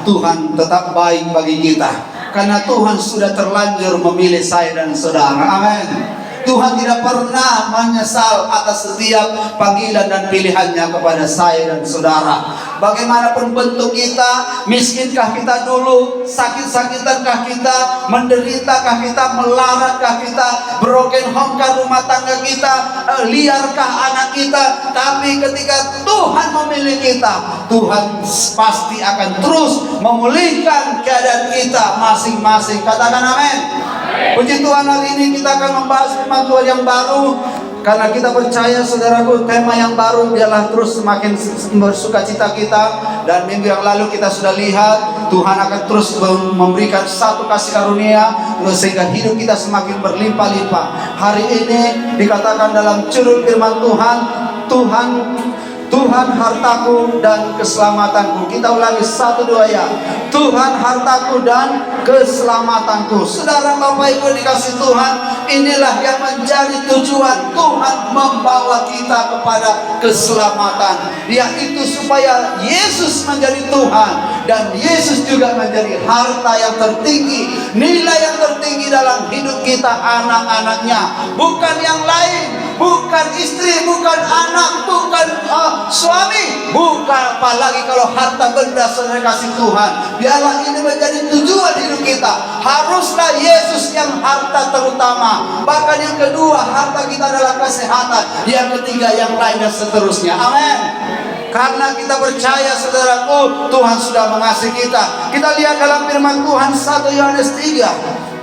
Tuhan tetap baik bagi kita, karena Tuhan sudah terlanjur memilih saya dan saudara. Amin. Tuhan tidak pernah menyesal atas setiap panggilan dan pilihannya kepada saya dan saudara. Bagaimanapun bentuk kita, miskinkah kita dulu, sakit-sakitankah kita, menderitakah kita, melaratkah kita, broken homekah rumah tangga kita, liarkah anak kita, tapi ketika Tuhan memilih kita, Tuhan pasti akan terus memulihkan keadaan kita masing-masing. Katakan amin. Puji Tuhan, hari ini kita akan membahas firman Tuhan yang baru. Karena kita percaya, saudaraku, tema yang baru biarlah terus semakin bersuka cita kita. Dan minggu yang lalu kita sudah lihat Tuhan akan terus memberikan satu kasih karunia sehingga hidup kita semakin berlimpah-limpah. Hari ini dikatakan dalam judul firman Tuhan hartaku dan keselamatanku. Kita ulangi 1-2 ya. Tuhan hartaku dan keselamatanku. Saudara, Bapak Ibu dikasih Tuhan, inilah yang menjadi tujuan Tuhan membawa kita kepada keselamatan, yaitu supaya Yesus menjadi Tuhan dan Yesus juga menjadi harta yang tertinggi, nilai yang tertinggi dalam hidup kita, anak-anaknya, bukan yang lain. Bukan istri, bukan anak, bukan suami, bukan apalagi kalau harta benda saudara kasih Tuhan. Biarlah ini menjadi tujuan hidup kita. Haruslah Yesus yang harta terutama. Bahkan yang kedua, harta kita adalah kesehatan. Yang ketiga, yang lain dan seterusnya. Amin. Karena kita percaya, saudaraku, Tuhan sudah mengasihi kita. Kita lihat dalam firman Tuhan 1 Yohanes 3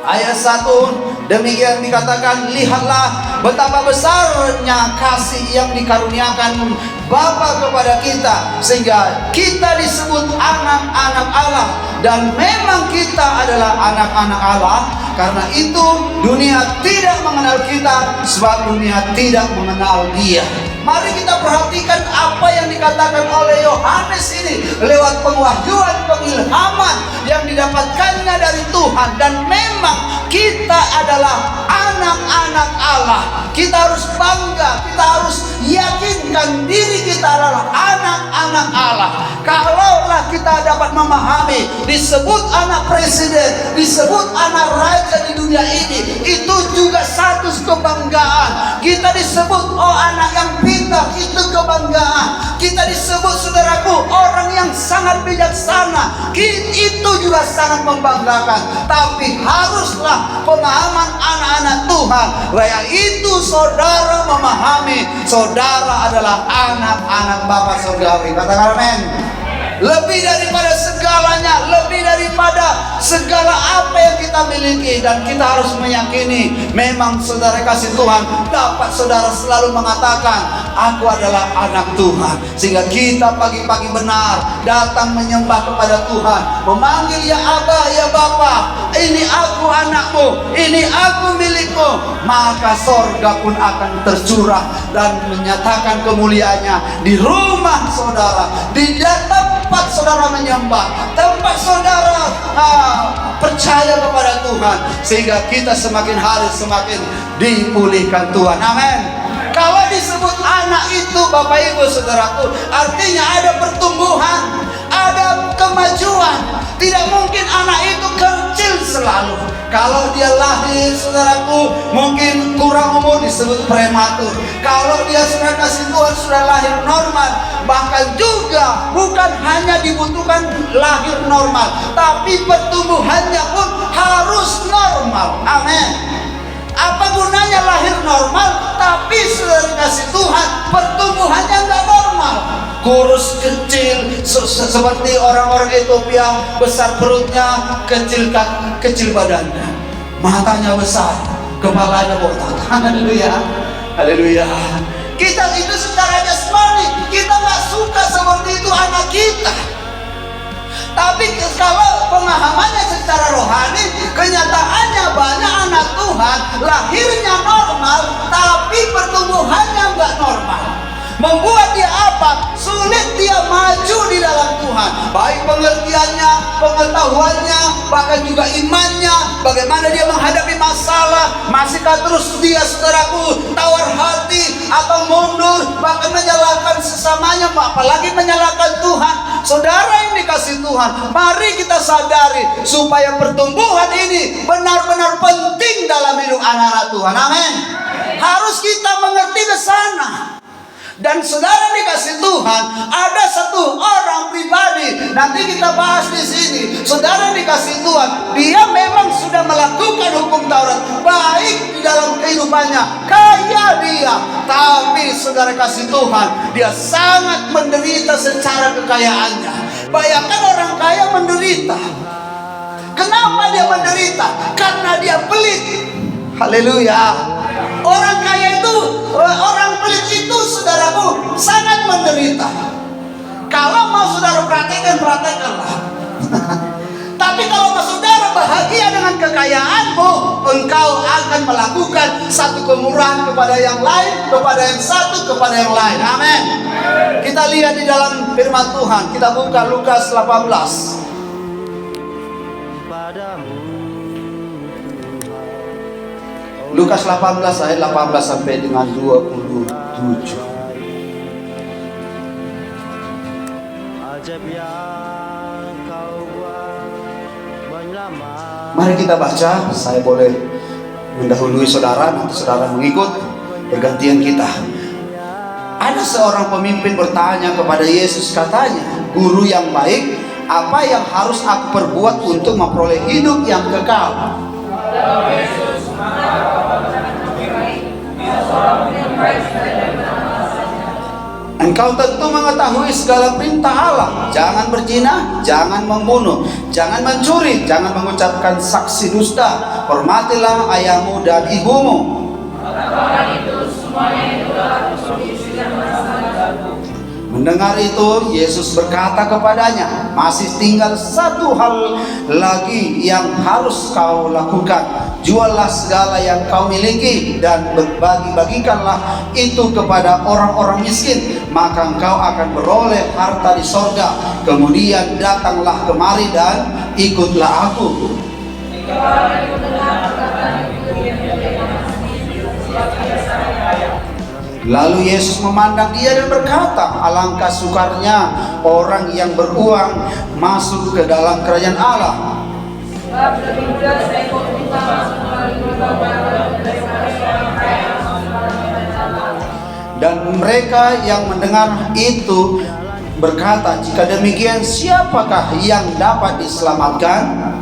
ayat 1, demikian dikatakan, lihatlah betapa besarnya kasih yang dikaruniakan Bapa kepada kita, sehingga kita disebut anak-anak Allah. Dan memang kita adalah anak-anak Allah. Karena itu dunia tidak mengenal kita, sebab dunia tidak mengenal Dia. Mari kita perhatikan apa yang dikatakan oleh Yohanes ini lewat penwahyuan, pengilhaman yang didapatkannya dari Tuhan. Dan memang kita adalah anak-anak Allah. Kita harus bangga, kita harus yakinkan diri kita adalah anak-anak Allah. Kalaulah kita dapat memahami, disebut anak presiden, disebut anak raja di dunia ini, itu juga satu kebanggaan. Kita disebut anak yang pintar, itu kebanggaan. Kita disebut, saudaraku, orang yang sangat bijaksana, itu juga sangat membanggakan. Tapi haruslah pemahaman anak-anak Tuhan, yaitu saudara memahami saudara adalah anak-anak Bapa surgawi. Katakan amin. Lebih daripada segalanya, lebih daripada segala apa yang kita miliki. Dan kita harus meyakini, memang saudara kasih Tuhan, dapat saudara selalu mengatakan, aku adalah anak Tuhan. Sehingga kita pagi-pagi benar datang menyembah kepada Tuhan, memanggil ya Aba, ya Bapa, ini aku anakmu, ini aku milikmu. Maka sorga pun akan tercurah dan menyatakan kemuliaannya di rumah saudara, di tempat saudara menyembah, tempat saudara percaya kepada Tuhan, sehingga kita semakin hari semakin dipulihkan Tuhan. Amin. Kalau disebut anak itu, Bapak Ibu saudaraku, artinya ada pertumbuhan, ada kemajuan. Tidak mungkin anak itu kecil selalu. Kalau dia lahir, saudaraku, mungkin kurang umur disebut prematur. Kalau dia sudah kasih Tuhan sudah lahir normal. Bahkan juga bukan hanya dibutuhkan lahir normal, tapi pertumbuhannya pun harus normal. Amin. Apa gunanya lahir normal, tapi sudah dikasih Tuhan pertumbuhannya nggak normal? Kurus, kecil, seperti orang-orang Ethiopia, besar perutnya, kecil badannya, matanya besar, kepalanya botak. Haleluya, haleluya. Kita itu secara jasmani, kita nggak suka seperti itu anak kita. Tapi kalau pemahamannya secara rohani, kenyataannya banyak anak Tuhan lahirnya normal, tapi pertumbuhannya nggak normal. Membuat dia apa? Sulit dia maju di dalam Tuhan. Baik pengertiannya, pengetahuannya, bahkan juga imannya. Bagaimana dia menghadapi masalah. Masihkah terus dia, saudaraku, tawar hati atau mundur, bahkan menyalahkan sesamanya, apalagi menyalahkan Tuhan. Saudara yang dikasih Tuhan, mari kita sadari supaya pertumbuhan ini benar-benar penting dalam hidup anak-anak Tuhan. Amin. Harus kita mengerti ke sana. Dan saudara dikasih Tuhan, ada satu orang pribadi, nanti kita bahas di sini. Saudara dikasih Tuhan, dia memang sudah melakukan hukum Taurat baik di dalam kehidupannya, kaya dia, tapi saudara kasih Tuhan, dia sangat menderita secara kekayaannya. Bayangkan orang kaya menderita. Kenapa dia menderita? Karena dia pelit. Haleluya. Orang kaya itu, orang pelit itu, saudaraku, sangat menderita. Kalau mau saudara praktekkanlah. Tapi kalau mau saudara bahagia dengan kekayaanmu, engkau akan melakukan satu kemurahan kepada yang lain, kepada yang satu, kepada yang lain. Amin. Kita lihat di dalam firman Tuhan. Kita buka Lukas 18. Lukas 18 ayat 18 sampai dengan 27. Mari kita baca. Saya boleh mendahului saudara, nanti saudara mengikut, bergantian kita. Ada seorang pemimpin bertanya kepada Yesus, katanya, "Guru yang baik, apa yang harus aku perbuat untuk memperoleh hidup yang kekal?" Engkau tentu mengetahui segala perintah Allah. Jangan berzina, jangan membunuh, jangan mencuri, jangan mengucapkan saksi dusta, hormatilah ayahmu dan ibumu. Mendengar itu, Yesus berkata kepadanya, "Masih tinggal satu hal lagi yang harus kau lakukan. Juallah segala yang kau miliki dan bagi-bagikanlah itu kepada orang-orang miskin, maka engkau akan beroleh harta di sorga. Kemudian datanglah kemari dan ikutlah aku." Lalu Yesus memandang dia dan berkata, "Alangkah sukarnya orang yang beruang masuk ke dalam kerajaan Allah." Dan mereka yang mendengar itu berkata, "Jika demikian, siapakah yang dapat diselamatkan?"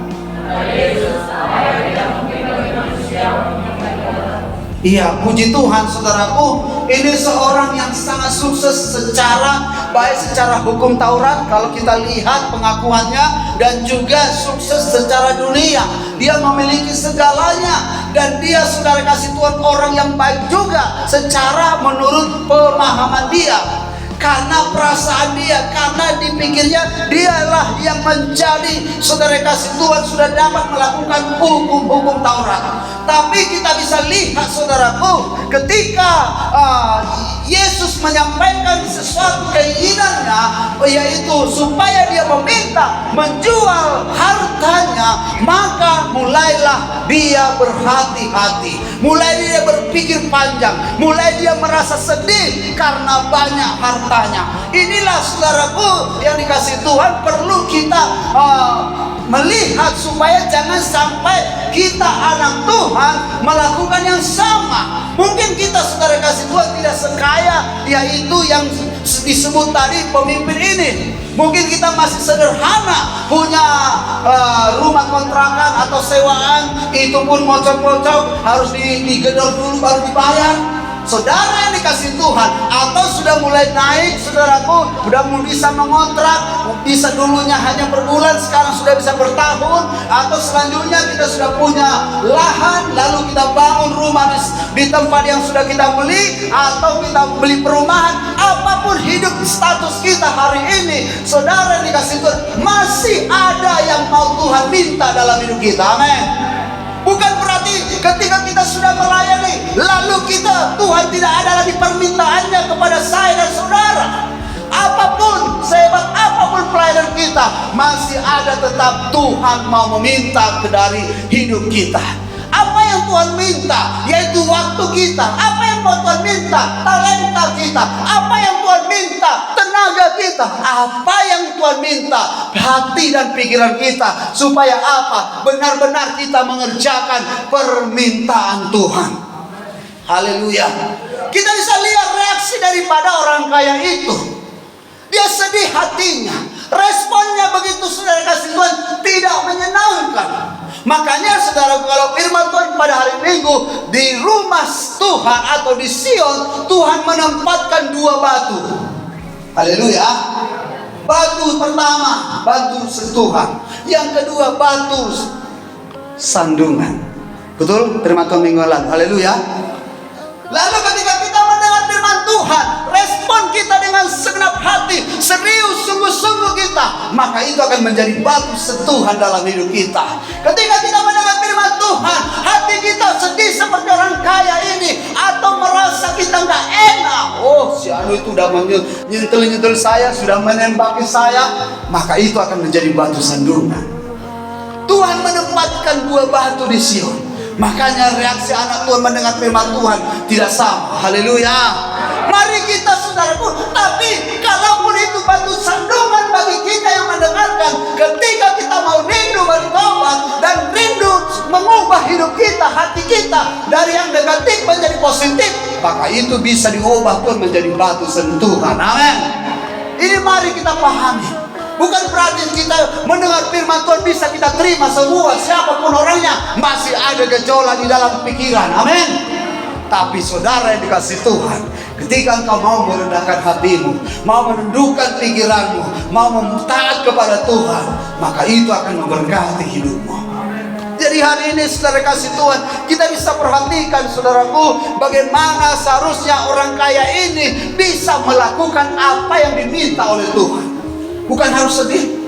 Iya, puji Tuhan saudaraku, ini seorang yang sangat sukses secara baik secara hukum Taurat kalau kita lihat pengakuannya, dan juga sukses secara dunia. Dia memiliki segalanya, dan dia, saudara kasih Tuhan, orang yang baik juga secara menurut pemahaman dia. Karena perasaan dia, karena dipikirnya dialah yang menjadi, saudara kasih Tuhan, sudah dapat melakukan hukum-hukum Taurat. Tapi kita bisa lihat saudaraku, ketika Yesus menyampaikan sesuatu keinginannya, yaitu supaya dia meminta menjual hartanya, maka mulailah dia berhati-hati, mulai dia berpikir panjang, mulai dia merasa sedih karena banyak hartanya. Inilah saudaraku yang dikasih Tuhan, perlu kita melihat supaya jangan sampai kita anak Tuhan melakukan yang sama. Mungkin kita, saudara kasih Tuhan, tidak sekaya yaitu yang disebut tadi pemimpin ini. Mungkin kita masih sederhana, punya rumah kontrakan atau sewaan, itu pun mocok-mocok, harus digedor dulu baru dibayar. Saudara yang dikasih Tuhan, atau sudah mulai naik, saudaraku, sudah bisa mengontrak, bisa dulunya hanya per bulan, sekarang sudah bisa bertahun, atau selanjutnya kita sudah punya lahan, lalu kita bangun rumah di tempat yang sudah kita beli, atau kita beli perumahan. Apapun hidup status kita hari ini, saudara yang dikasih Tuhan, masih ada yang mau Tuhan minta dalam hidup kita. Amin. Bukan berarti ketika kita sudah melayani, lalu Tuhan tidak ada lagi permintaannya kepada saya dan saudara. Apapun, sehebat apapun pelayanan kita, masih ada tetap Tuhan mau meminta dari hidup kita. Apa yang Tuhan minta, yaitu waktu kita. Apa yang mau Tuhan minta? Talenta kita. Apa yang Tuhan minta? Tenaga kita. Apa yang Tuhan minta? Hati dan pikiran kita. Supaya apa? Benar-benar kita mengerjakan permintaan Tuhan. Haleluya. Kita bisa lihat reaksi daripada orang kaya itu. Dia sedih hatinya. Responnya begitu, saudara kasih Tuhan, tidak menyenangkan. Makanya saudara, kalau firman Tuhan pada hari Minggu, di rumah Tuhan atau di Sion, Tuhan menempatkan 2 batu. Haleluya. Batu pertama, batu sentuhan. Yang kedua, batu sandungan. Betul? Firman Tuhan minggu lalu. Haleluya. Lalu ketika kita mendengar firman Tuhan, respon kita dengan segenap hati, serius, sungguh-sungguh kita, maka itu akan menjadi batu sentuhan dalam hidup kita. Ketika kita mendengar firman Tuhan, hati kita sedih seperti orang kaya ini, atau merasa kita nggak enak, oh si anu itu udah menyentil saya, sudah menembaki saya, maka itu akan menjadi batu sandungan. Tuhan menempatkan 2 batu di Sion. Makanya reaksi anak Tuhan mendengar firman Tuhan tidak sama. Haleluya. Mari kita, saudaraku, tapi kalaupun itu batu sandungan bagi kita yang mendengarkan, ketika kita mau rindu bertobat dan rindu mengubah hidup kita, hati kita dari yang negatif menjadi positif, maka itu bisa diubah Tuhan menjadi batu sentuhan. Amin. Ini mari kita pahami. Bukan berarti kita mendengar firman Tuhan bisa kita terima semua, siapapun orangnya. Masih ada gejolak di dalam pikiran. Amin. Tapi saudara yang dikasih Tuhan, ketika engkau mau merendahkan hatimu, mau menundukkan pikiranmu, mau taat kepada Tuhan, maka itu akan memberkati hidupmu. Jadi hari ini saudara kasih Tuhan, kita bisa perhatikan saudaraku, bagaimana seharusnya orang kaya ini bisa melakukan apa yang diminta oleh Tuhan. Bukan harus sedih.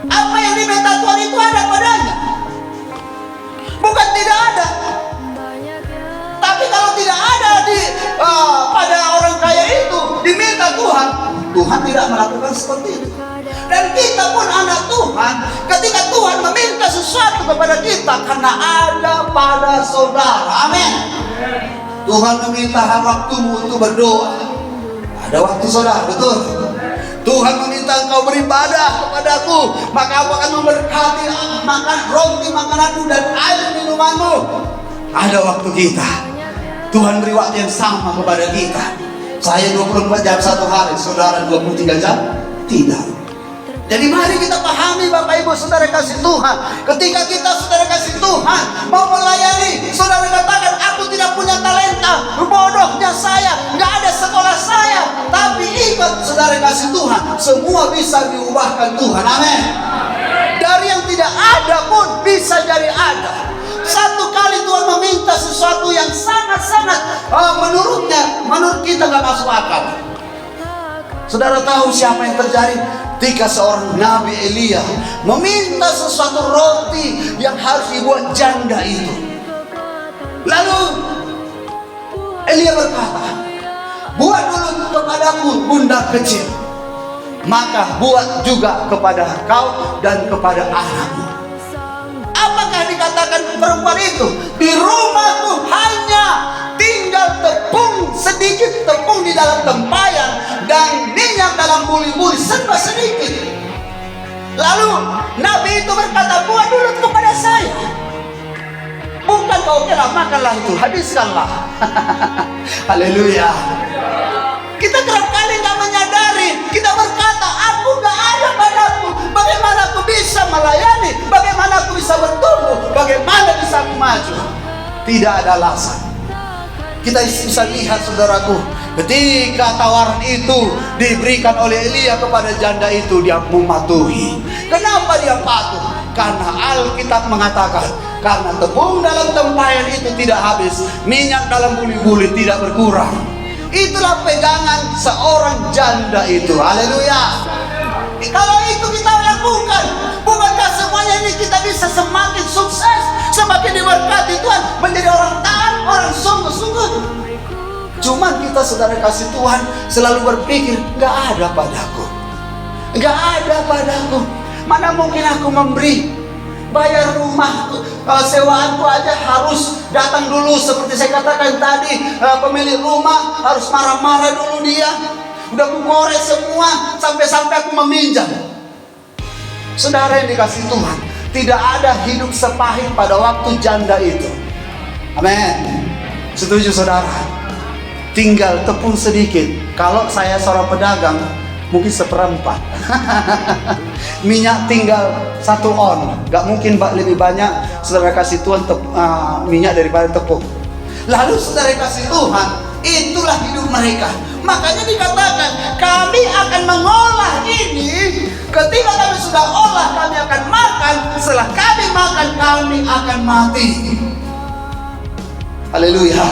Apa yang diminta Tuhan itu ada padanya. Bukan tidak ada. Tapi kalau tidak ada pada orang kaya itu diminta Tuhan, Tuhan tidak melakukan seperti itu. Dan kita pun anak Tuhan, ketika Tuhan meminta sesuatu kepada kita, karena ada pada saudara. Amin. Tuhan meminta waktumu untuk berdoa. Ada waktu saudara, betul. Tuhan meminta engkau beribadah kepadaku, maka aku akan memberkati makan roti makananmu dan air minumanmu. Ada waktu kita. Tuhan beri waktu yang sama kepada kita. Saya 24 jam satu hari, saudara 23 jam tidak. Jadi mari kita pahami Bapak Ibu saudara kasih Tuhan. Ketika kita saudara kasih Tuhan mau melayani, saudara katakan aku tidak punya talenta, bodohnya saya, nggak ada sekolah saya. Tapi ingat saudara kasih Tuhan, semua bisa diubahkan Tuhan. Amin. Dari yang tidak ada pun bisa jadi ada. Satu kali Tuhan meminta sesuatu yang sangat-sangat menurut kita nggak masuk akal. Saudara tahu siapa yang terjadi? Ketika seorang Nabi Elia meminta sesuatu roti yang harus dibuat janda itu. Lalu Elia berkata, buat dulu kepadaku bunda kecil, maka buat juga kepada kau dan kepada anakmu. Apakah dikatakan perempuan itu? Di rumahku hanya tinggal tepung, sedikit tepung di dalam tempayan dan minyak dalam buli-buli serba sedikit. Lalu Nabi itu berkata, buat dulu kepada saya. Bukan kau kira makanlah itu, habiskanlah. Haleluya. Kita kerap kali nggak menyadari. Kita berkata, aku nggak ada padaku. Bagaimana aku bisa melayani? Bagaimana aku bisa bertumbuh? Bagaimana bisa aku maju? Tidak ada alasan. Kita bisa lihat saudaraku, ketika tawaran itu diberikan oleh Elia kepada janda itu, dia mematuhi. Kenapa dia patuh? Karena Alkitab mengatakan, karena tepung dalam tempayan itu tidak habis, minyak dalam buli-buli tidak berkurang. Itulah pegangan seorang janda itu. Haleluya. Kalau itu kita lakukan, bukankah semuanya ini kita bisa semakin sukses, semakin diberkati Tuhan, menjadi orang taat, orang sungguh-sungguh. Cuman kita saudara kasih Tuhan selalu berpikir, nggak ada padaku, nggak ada padaku. Mana mungkin aku memberi? bayar rumah sewaanku aja harus datang dulu. Seperti saya katakan tadi, pemilik rumah harus marah-marah dulu dia. Udah aku korek semua sampai aku meminjam. Saudara yang dikasih Tuhan, tidak ada hidup sepahit pada waktu janda itu. Amin. Setuju saudara? Tinggal tepung sedikit. Kalau saya seorang pedagang, mungkin seperempat. Minyak tinggal 1 on. Gak mungkin lebih banyak saudara kasih Tuhan minyak daripada tepung. Lalu saudara kasih Tuhan, itulah hidup mereka. Makanya dikatakan, kami akan mengolah ini. Ketika kami sudah olah, kami akan makan. Setelah kami makan, kami akan mati. Haleluya.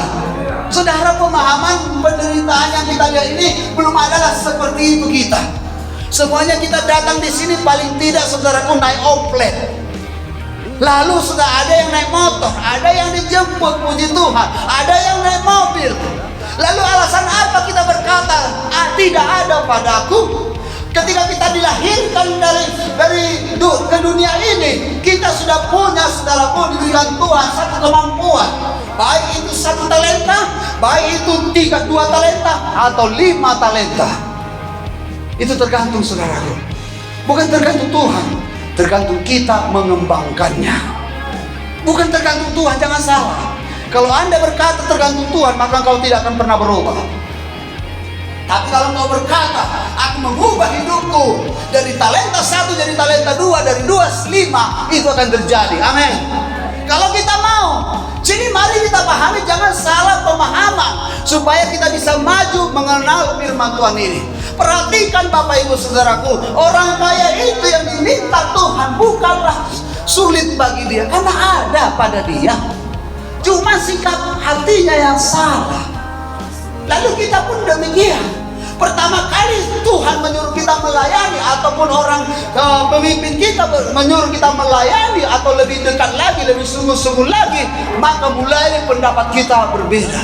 Saudara, pemahaman penderitaan yang kita lihat ini belum adalah seperti itu kita. Semuanya kita datang di sini paling tidak saudaraku naik oplet. Lalu sudah ada yang naik motor, ada yang dijemput, puji Tuhan, ada yang naik mobil. Lalu alasan apa kita berkata, tidak ada padaku? Ketika kita dilahirkan ke dunia ini, kita sudah punya saudaraku diberikan Tuhan satu kemampuan. Baik itu 1 talenta, baik itu 2 talenta, atau 5 talenta. Itu tergantung saudaraku. Bukan tergantung Tuhan, tergantung kita mengembangkannya. Bukan tergantung Tuhan, jangan salah. Kalau Anda berkata tergantung Tuhan, maka engkau tidak akan pernah berubah. Tapi kalau engkau berkata, aku mengubah hidupku dari talenta 1 jadi talenta 2, dari 2 5, itu akan terjadi. Amin. Kalau kita mau, jadi mari kita pahami, jangan salah pemahaman, supaya kita bisa maju mengenal firman Tuhan ini. Perhatikan Bapak Ibu Saudaraku, orang kaya itu yang diminta Tuhan bukanlah sulit bagi dia, karena ada pada dia. Cuma sikap hatinya yang salah. Lalu kita pun demikian. Pertama kali Tuhan menyuruh kita melayani, ataupun orang pemimpin kita menyuruh kita melayani, atau lebih dekat lagi, lebih sungguh-sungguh lagi, maka mulai pendapat kita berbeda.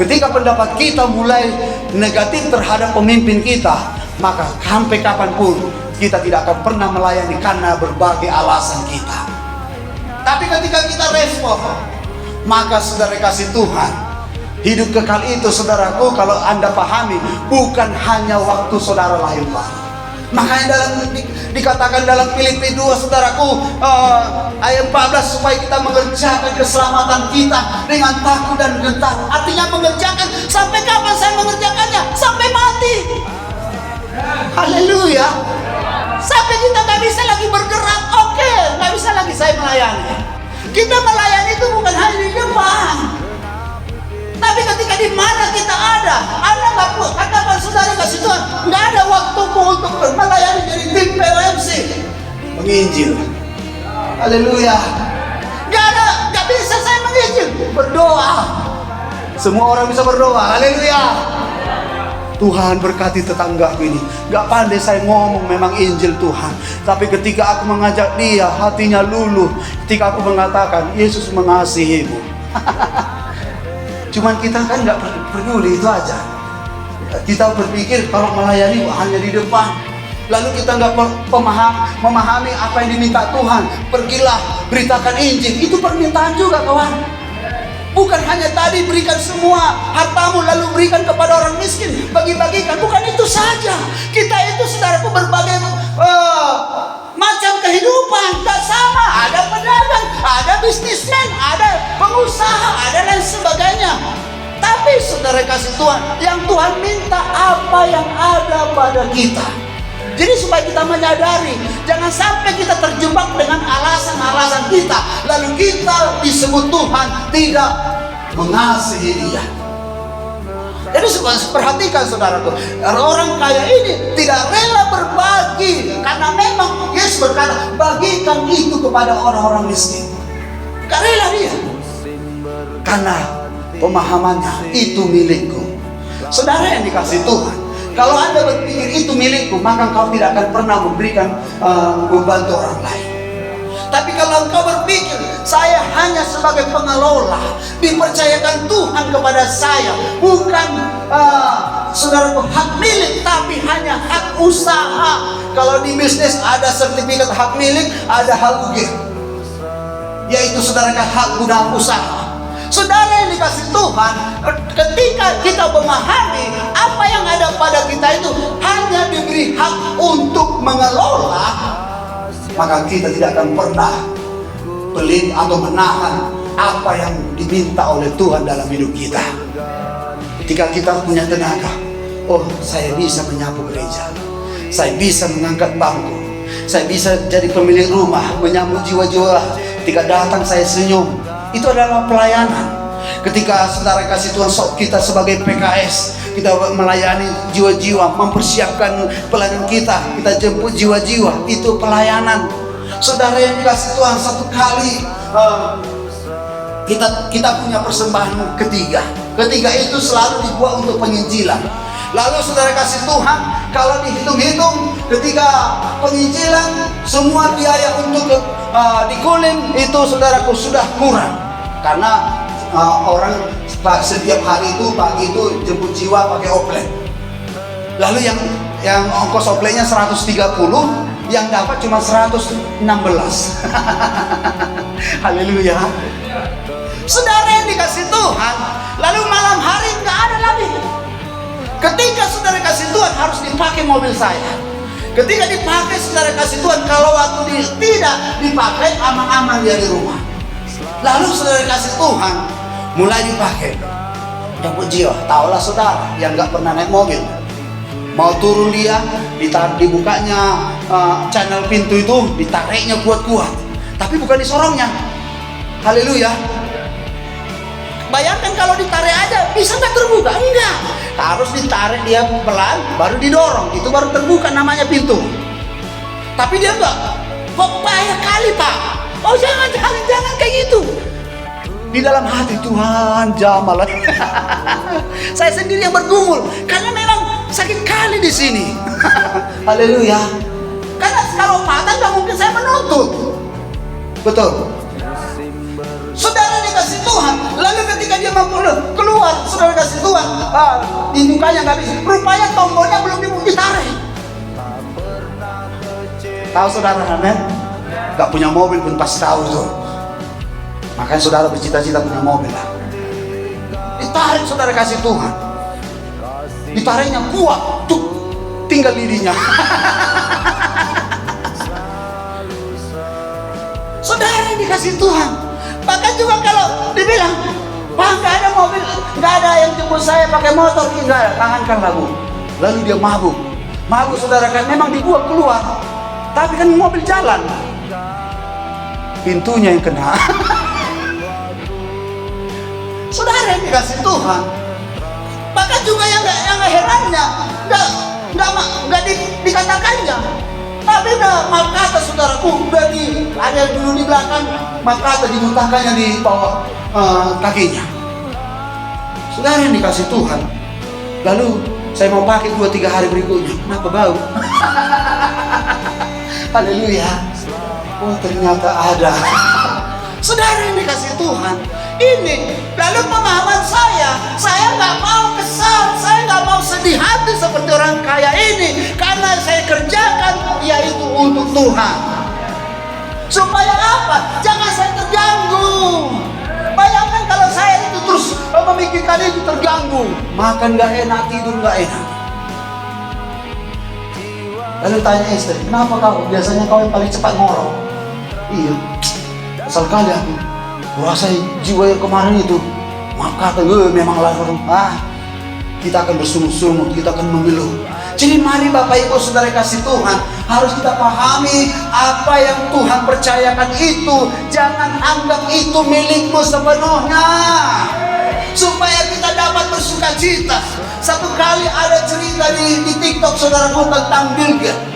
Ketika pendapat kita mulai negatif terhadap pemimpin kita, maka sampai kapanpun kita tidak akan pernah melayani karena berbagai alasan kita. Tapi ketika kita respon, maka saudara kasih Tuhan, hidup kekal itu saudaraku, kalau Anda pahami, bukan hanya waktu saudara lahir baru. Makanya dikatakan dalam Filipi 2 saudaraku, ayat 14, supaya kita mengerjakan keselamatan kita dengan takut dan gentar. Artinya mengerjakan, sampai kapan saya mengerjakannya? Sampai mati. Haleluya. Sampai kita gak bisa lagi bergerak, oke, gak bisa lagi saya melayani. Kita melayani itu bukan hanya di depan, tapi ketika di mana kita ada, Anda nggak perlu katakan saudara kasih Tuhan, nggak ada waktuku untuk melayani jadi tim POMC, menginjil. Haleluya. Nggak bisa saya menginjil, berdoa. Semua orang bisa berdoa. Haleluya. Tuhan berkati tetanggaku ini, nggak pandai saya ngomong memang Injil Tuhan, tapi ketika aku mengajak dia, hatinya luluh. Ketika aku mengatakan Yesus mengasihimu. Cuman kita kan nggak peduli, itu aja. Kita berpikir kalau melayani hanya di depan, lalu kita nggak memahami apa yang diminta Tuhan. Pergilah beritakan Injil, itu permintaan juga kawan. Bukan hanya tadi berikan semua hartamu lalu berikan kepada orang miskin, bagi-bagikan. Bukan itu saja. Kita itu saudaraku berbagai macam kehidupan, tak sama. Ada pedagang, ada bisnismen, ada pengusaha, ada lain sebagainya. Tapi saudara kasih Tuhan, yang Tuhan minta apa yang ada pada kita. Jadi supaya kita menyadari, jangan sampai kita terjebak dengan alasan-alasan kita, lalu kita disebut Tuhan tidak mengasihi dia. Jadi perhatikan saudaraku, orang kaya ini tidak rela berbagi, karena memang Yesus berkata, bagikan itu kepada orang-orang miskin. Gak rela dia, karena pemahamannya itu milikku. Saudara yang dikasih Tuhan, kalau Anda berpikir itu milikku, maka engkau tidak akan pernah memberikan membantu orang lain. Tapi kalau engkau berpikir, saya hanya sebagai pengelola, dipercayakan Tuhan kepada saya, bukan saudaraku hak milik, tapi hanya hak usaha. Kalau di bisnis ada sertifikat hak milik, ada hak UG. yaitu saudara hak guna usaha. Saudara yang dikasih Tuhan, ketika kita memahami apa yang ada pada kita itu hanya diberi hak untuk mengelola, maka kita tidak akan pernah pelit atau menahan apa yang diminta oleh Tuhan dalam hidup kita. Ketika kita punya tenaga, oh saya bisa menyapu gereja, saya bisa mengangkat bangku, saya bisa jadi pemilik rumah, menyambut jiwa-jiwa. Ketika datang saya senyum. Itu adalah pelayanan. Ketika saudara kasih Tuhan kita sebagai PKS, kita melayani jiwa-jiwa, mempersiapkan pelayanan kita jemput jiwa-jiwa, itu pelayanan. Saudara yang dikasih Tuhan, satu kali kita punya persembahan ketiga itu selalu dibuat untuk penginjilan. Lalu saudara kasih Tuhan, kalau dihitung-hitung ketika penginjilan, semua biaya untuk di Kulim itu saudaraku sudah kurang, karena orang setiap hari itu pagi itu jemput jiwa pakai oplet. Lalu yang ongkos opletnya 130, yang dapat cuma 116. Haleluya. Saudara yang dikasih Tuhan, lalu malam hari nggak ada lagi. Ketika saudara kasih Tuhan harus dipakai mobil saya. Ketika dipakai saudara kasih Tuhan, kalau waktu tidak dipakai aman-aman dia di rumah. Lalu saudara kasih Tuhan mulai dipakai. Jemput jiwa, tahulah saudara yang nggak pernah naik mobil, mau turun dia dibukanya channel pintu itu, ditariknya kuat-kuat, tapi bukan disorongnya. Haleluya. Bayangkan kalau ditarik aja bisa nggak terbuka? Enggak, harus ditarik dia pelan baru didorong, itu baru terbuka namanya pintu. Tapi dia enggak, kok payah kali Pak, oh jangan kayak gitu. Di dalam hati Tuhan jamalah. Saya sendiri yang bergumul karena memang sakit kali di sini. Haleluya. Karena kalau patah nggak mungkin saya menuntut. Betul. Saudara dikasih Tuhan, lalu ketika dia mampu keluar, saudara kasih Tuhan, dibukanya nggak bisa. Rupanya tombolnya belum ditarik. Tahu saudara, amin? Nggak punya mobil pun pasti tahu tuh. Makanya saudara bercita-cita punya mobil lah. Ditarik saudara kasih Tuhan, ditariknya kuat, tuh tinggal lidinya. Saudara yang dikasih Tuhan, bahkan juga kalau dibilang, wah nggak ada mobil, nggak ada yang jemput saya pakai motor, nggak ada, tangankan lagu. Lalu dia mabuk saudara kan, memang dibuat keluar, tapi kan mobil jalan, pintunya yang kena. Saudara yang dikasih Tuhan, bahkan juga yang herannya, nggak dikatakannya, tapi udah malkata saudaraku, udah ada dulu di belakang, malkata dimuntahkannya di bawah kakinya. Saudara yang dikasih Tuhan, lalu saya mau pakai 2-3 hari berikutnya, kenapa bau? Haleluya. Oh ternyata ada. Saudara yang dikasih Tuhan, ini lalu pemahaman saya nggak mau kesal, saya nggak mau sedih hati seperti orang kaya ini, karena saya kerjakan yaitu untuk Tuhan. Supaya apa? Jangan saya terganggu. Bayangkan kalau saya itu terus memikirkan itu terganggu, makan nggak enak, tidur nggak enak. Lalu tanya istri, kenapa kau? Biasanya kau yang paling cepat ngorok. Iya, asal kali aku merasa jiwa yang kemarin itu, maka memang langsung kita akan bersungut-sungut, kita akan mengeluh. Jadi mari Bapak Ibu Saudara kasih Tuhan, harus kita pahami apa yang Tuhan percayakan itu, jangan anggap itu milikmu sepenuhnya, supaya kita dapat bersuka cita. Satu kali ada cerita di TikTok saudaraku tentang Bill Gates.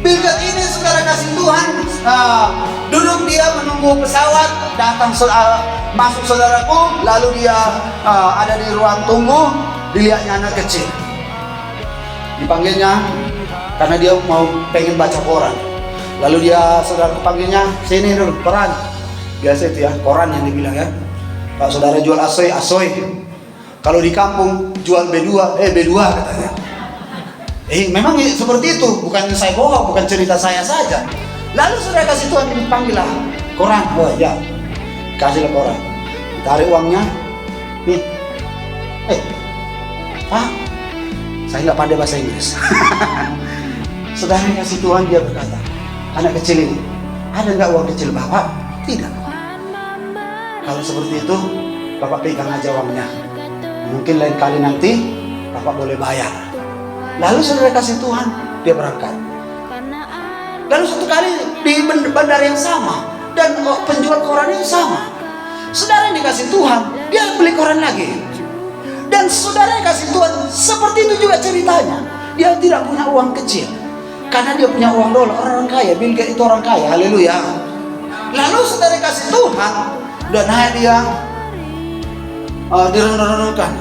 Bill Gates ini saudara kasih Tuhan, duduk dia menunggu pesawat datang, masuk saudaraku, lalu dia ada di ruang tunggu, dilihatnya anak kecil, dipanggilnya karena dia pengen baca koran. Lalu dia saudara panggilnya, sini dulu koran. Biasa itu ya, koran yang dibilang ya. Pak saudara jual asoy. Kalau di kampung jual B2 katanya. Memang seperti itu, bukan saya bohong, bukan cerita saya saja. Lalu saudara kasih Tuhan dipanggil lah, koran. Oh ya, kasihlah koran. Tarik uangnya. Nih, Pak, saya nggak pandai bahasa Inggris. Saudara kasih Tuhan, dia berkata, anak kecil ini, ada nggak uang kecil Bapak? Tidak. Kalau seperti itu, Bapak pegang aja uangnya. Mungkin lain kali nanti Bapak boleh bayar. Lalu saudara kasih Tuhan, dia berangkat. Lalu satu kali di bandara yang sama, dan penjual koran itu sama. Saudara yang dikasih Tuhan, dia beli koran lagi. Dan saudara yang kasih Tuhan, seperti itu juga ceritanya. Dia tidak punya uang kecil, karena dia punya uang dolar. Orang kaya, Bill Gates itu orang kaya, haleluya. Lalu saudara yang kasih Tuhan, dan dia direnung-renungkan.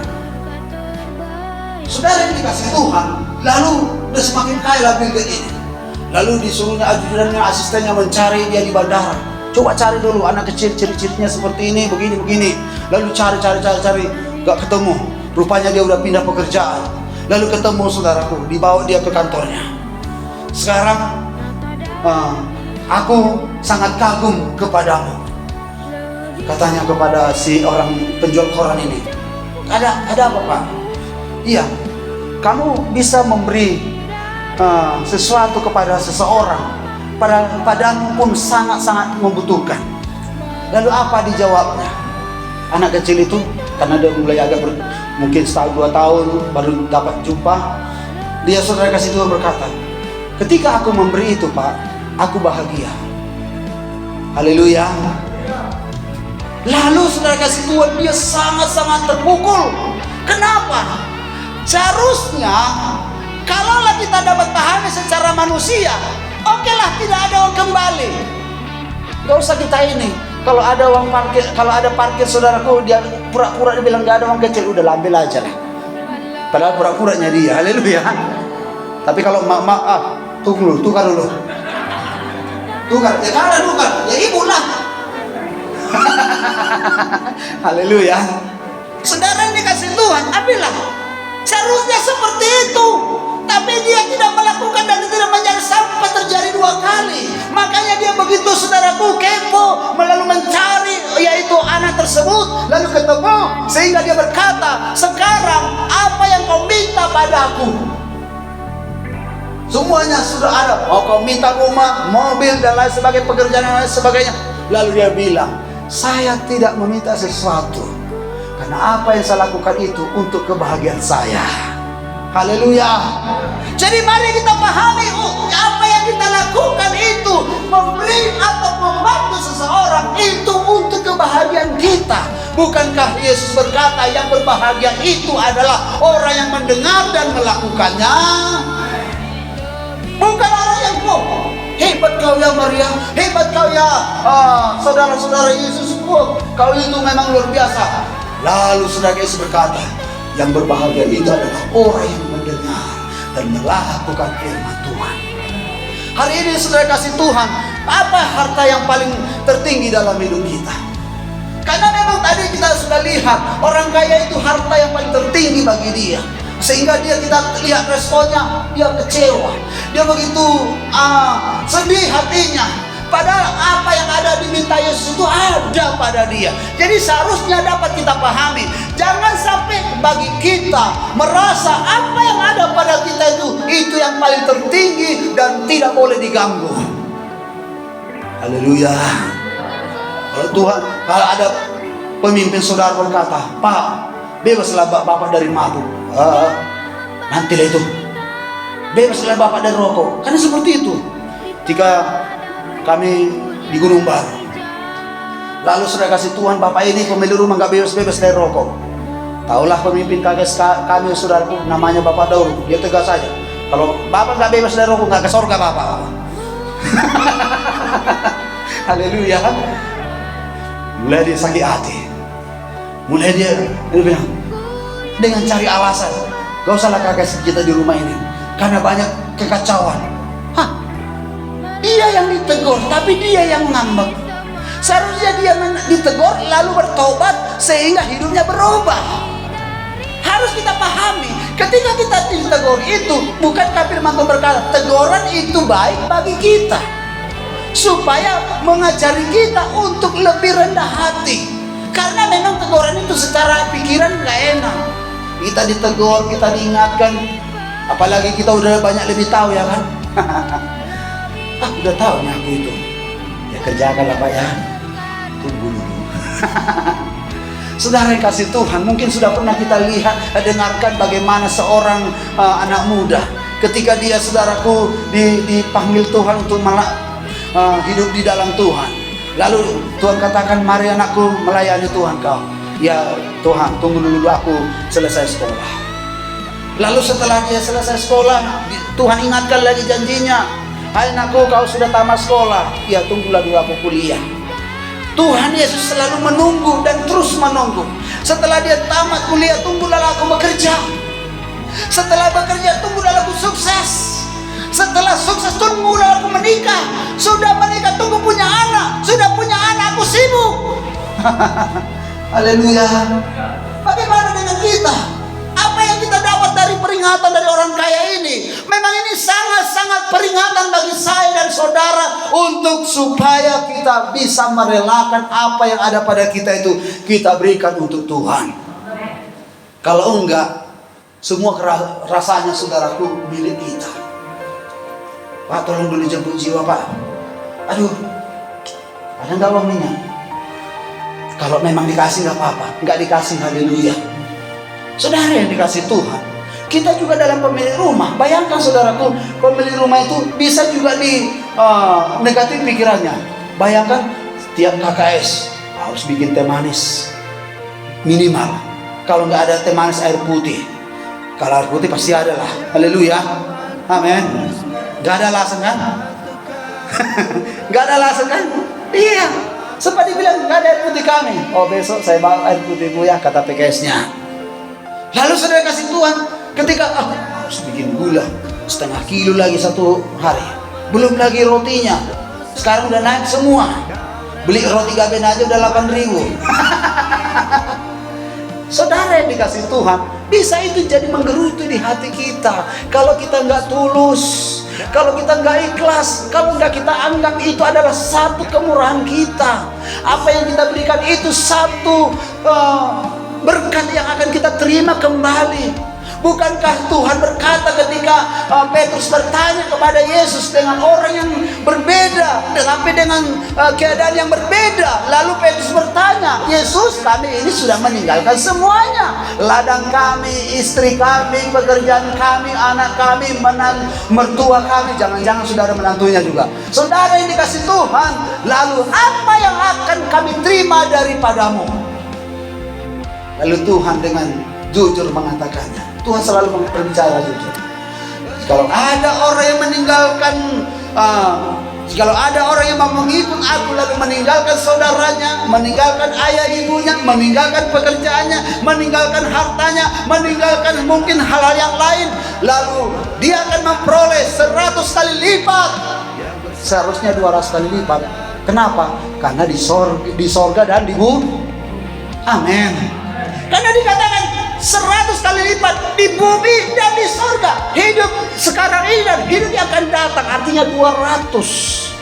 Saudara yang dikasih Tuhan, lalu udah semakin kaya lah Bill Gates ini. Lalu disuruhnya ajudannya, asistennya mencari dia di bandara. Coba cari dulu anak kecil, ciri-cirinya seperti ini, begini. Lalu cari, gak ketemu. Rupanya dia udah pindah pekerjaan. Lalu ketemu saudaraku, dibawa dia ke kantornya. Sekarang aku sangat kagum kepadamu, katanya kepada si orang penjual koran ini. Ada apa Pak? Iya, kamu bisa memberi sesuatu kepada seseorang, padamu pun sangat-sangat membutuhkan. Lalu apa dijawabnya? Anak kecil itu, karena dia mulai agak mungkin setahun 2 tahun baru dapat jumpa, dia saudara kasih Tuhan berkata, ketika aku memberi itu Pak, aku bahagia. Haleluya. Lalu saudara kasih Tuhan, dia sangat-sangat terpukul. Kenapa? Seharusnya kalaulah kita dapat pahami secara manusia, okelah tidak ada uang kembali. Gak usah kita ini. Kalau ada uang parkir, kalau ada parkir saudaraku, dia pura-pura dia bilang gak ada uang kecil, udah ambil aja lah. Padahal pura-puranya dia, haleluya. Tapi kalau tukar dulu. Tukar, ya kan ada tukar, ya ibu lah. Haleluya. Saudara yang dikasih Tuhan, ambillah. Seharusnya seperti itu, tapi dia tidak melakukan dan tidak mencari sampai terjadi 2 kali. Makanya dia begitu saudaraku kepo, lalu mencari yaitu anak tersebut, lalu ketemu, sehingga dia berkata, sekarang apa yang kau minta padaku? Semuanya sudah ada. Oh, kau minta rumah, mobil dan lain sebagainya, pekerjaan dan lain sebagainya. Lalu dia bilang, saya tidak meminta sesuatu, karena apa yang saya lakukan itu untuk kebahagiaan saya. Haleluya. Jadi mari kita pahami, apa yang kita lakukan itu, memberi atau membantu seseorang itu untuk kebahagiaan kita. Bukankah Yesus berkata yang berbahagia itu adalah orang yang mendengar dan melakukannya, bukan orang yang bohong. Hebat kau ya Maria, hebat kau ya saudara-saudara Yesus, kau itu memang luar biasa. Lalu saudara Yesus berkata, yang berbahagia itu adalah orang yang mendengar dan melakukan firman Tuhan. Hari ini saudara kasih Tuhan, apa harta yang paling tertinggi dalam hidup kita? Karena memang tadi kita sudah lihat, orang kaya itu harta yang paling tertinggi bagi dia. Sehingga kita lihat responnya, dia kecewa, dia begitu sedih hatinya. Padahal apa yang ada diminta Yesus itu ada pada dia. Jadi seharusnya dapat kita pahami, jangan sampai bagi kita merasa apa yang ada pada kita itu yang paling tertinggi dan tidak boleh diganggu. Haleluya. Kalau ada pemimpin saudara berkata, Pak, bebaslah Bapak dari mabuk, nantilah itu, bebaslah Bapak dari rokok. Karena seperti itu. Jika kami di Gunung Baru, lalu sudah kasih Tuhan, Bapak ini pemilik rumah gak bebas dari rokok. Taulah pemimpin kami saudaraku, namanya Bapak Daud, dia tegas saja, kalau Bapak gak bebas dari rokok gak ke surga Bapak. Haleluya. Mulai dia sakit hati, mulai dia bilang dengan cari alasan, gak usahlah kakak kita di rumah ini karena banyak kekacauan. Dia yang ditegur, tapi dia yang ngambek. Seharusnya dia ditegur lalu bertobat sehingga hidupnya berubah. Harus kita pahami, ketika kita ditegur itu, bukankah firman Tuhan berkata teguran itu baik bagi kita. supaya mengajari kita untuk lebih rendah hati. Karena memang teguran itu secara pikiran gak enak. Kita ditegur, kita diingatkan, apalagi kita udah banyak lebih tahu ya kan. Udah tahu nih aku itu, ya kerjakan lah Pak ya, tunggu dulu. Saudara yang kasih Tuhan, mungkin sudah pernah kita lihat, dengarkan bagaimana seorang anak muda ketika dia, saudaraku, dipanggil Tuhan untuk hidup di dalam Tuhan. Lalu Tuhan katakan, mari anakku melayani Tuhan kau. Ya Tuhan, tunggu dulu aku selesai sekolah. Lalu setelah dia selesai sekolah, Tuhan ingatkan lagi janjinya, hai anakku, kau sudah tamat sekolah. Ya tunggulah dulu aku kuliah. Tuhan Yesus selalu menunggu dan terus menunggu. Setelah dia tamat kuliah, tunggulah aku bekerja. Setelah bekerja, tunggulah aku sukses. Setelah sukses, tunggulah aku menikah. Sudah menikah, tunggu punya anak. Sudah punya anak, aku sibuk. Haleluya. Bagaimana dengan kita? Apa yang kita dapat dari peringatan dari orang kaya ini? Memang ini sangat-sangat peringatan bagi saya dan saudara, untuk supaya kita bisa merelakan apa yang ada pada kita itu kita berikan untuk Tuhan. Kalau enggak, semua rasanya saudaraku milik kita. Pak, tolong dulu jemput jiwa Pak. Aduh, ada enggak uang minyak? Kalau memang dikasih enggak apa-apa, enggak dikasih haleluya. Saudara yang dikasih Tuhan, kita juga dalam pemilik rumah. Bayangkan saudaraku, pemilik rumah itu bisa juga di negatif pikirannya. Bayangkan tiap KKS harus bikin teh manis minimal. Kalau nggak ada teh manis, air putih. Kalau air putih pasti ada lah. Haleluya, amin. Nggak ada alasan kan? Nggak ada alasan kan? Iya. Seperti bilang nggak ada air putih kami. Oh besok saya bawa air putihmu ya, kata PKS-nya. Lalu saudara kasih Tuhan, ketika harus bikin gula setengah kilo lagi satu hari, belum lagi rotinya, sekarang udah naik semua. Beli roti gaben aja udah 8.000. Saudara yang dikasih Tuhan, bisa itu jadi menggerutu di hati kita. Kalau kita nggak tulus, kalau kita nggak ikhlas, kalau nggak kita anggap itu adalah satu kemurahan kita, apa yang kita berikan itu satu berkat yang akan kita terima kembali. Bukankah Tuhan berkata ketika Petrus bertanya kepada Yesus dengan orang yang berbeda, tapi dengan keadaan yang berbeda. Lalu Petrus bertanya, Yesus, kami ini sudah meninggalkan semuanya, ladang kami, istri kami, pekerjaan kami, anak kami, mertua kami, jangan-jangan saudara menantunya juga. Saudara yang dikasih Tuhan, lalu apa yang akan kami terima daripadamu? Lalu Tuhan dengan jujur mengatakannya. Tuhan selalu berbicara jujur. Kalau ada orang yang meninggalkan, kalau ada orang yang mau mengikut aku lalu meninggalkan saudaranya, meninggalkan ayah ibunya, meninggalkan pekerjaannya, meninggalkan hartanya, meninggalkan mungkin hal-hal yang lain, lalu dia akan memperoleh 100 kali lipat. Seharusnya 200 kali lipat. Kenapa? Karena di sorga dan di bumi. Amin. Karena dikatakan 100 kali lipat di bumi dan di sorga. Hidup sekarang ini dan hidup yang akan datang, artinya 200.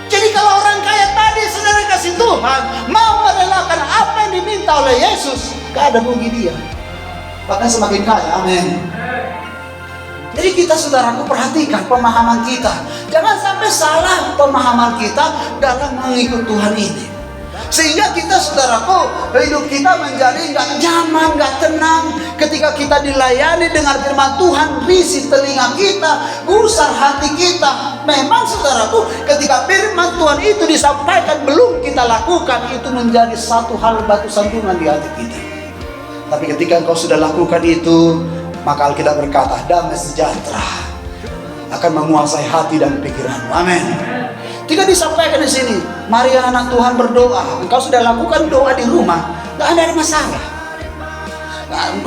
Jadi kalau orang kaya tadi saudara kasih Tuhan, mau merelakan apa yang diminta oleh Yesus, gak ada rugi dia, bahkan semakin kaya. Amin. Jadi kita saudaraku perhatikan pemahaman kita. Jangan sampai salah pemahaman kita dalam mengikut Tuhan ini, sehingga kita saudaraku, hidup kita menjadi gak nyaman, gak tenang. Ketika kita dilayani dengan firman Tuhan, risih telinga kita, gusar hati kita. Memang saudaraku, ketika firman Tuhan itu disampaikan belum kita lakukan, itu menjadi satu hal batu sandungan di hati kita. Tapi ketika engkau sudah lakukan itu, maka Alkitab berkata, damai sejahtera akan menguasai hati dan pikiranmu. Amin. Tidak disampaikan di sini, mari anak Tuhan berdoa. Engkau sudah lakukan doa di rumah, gak ada masalah.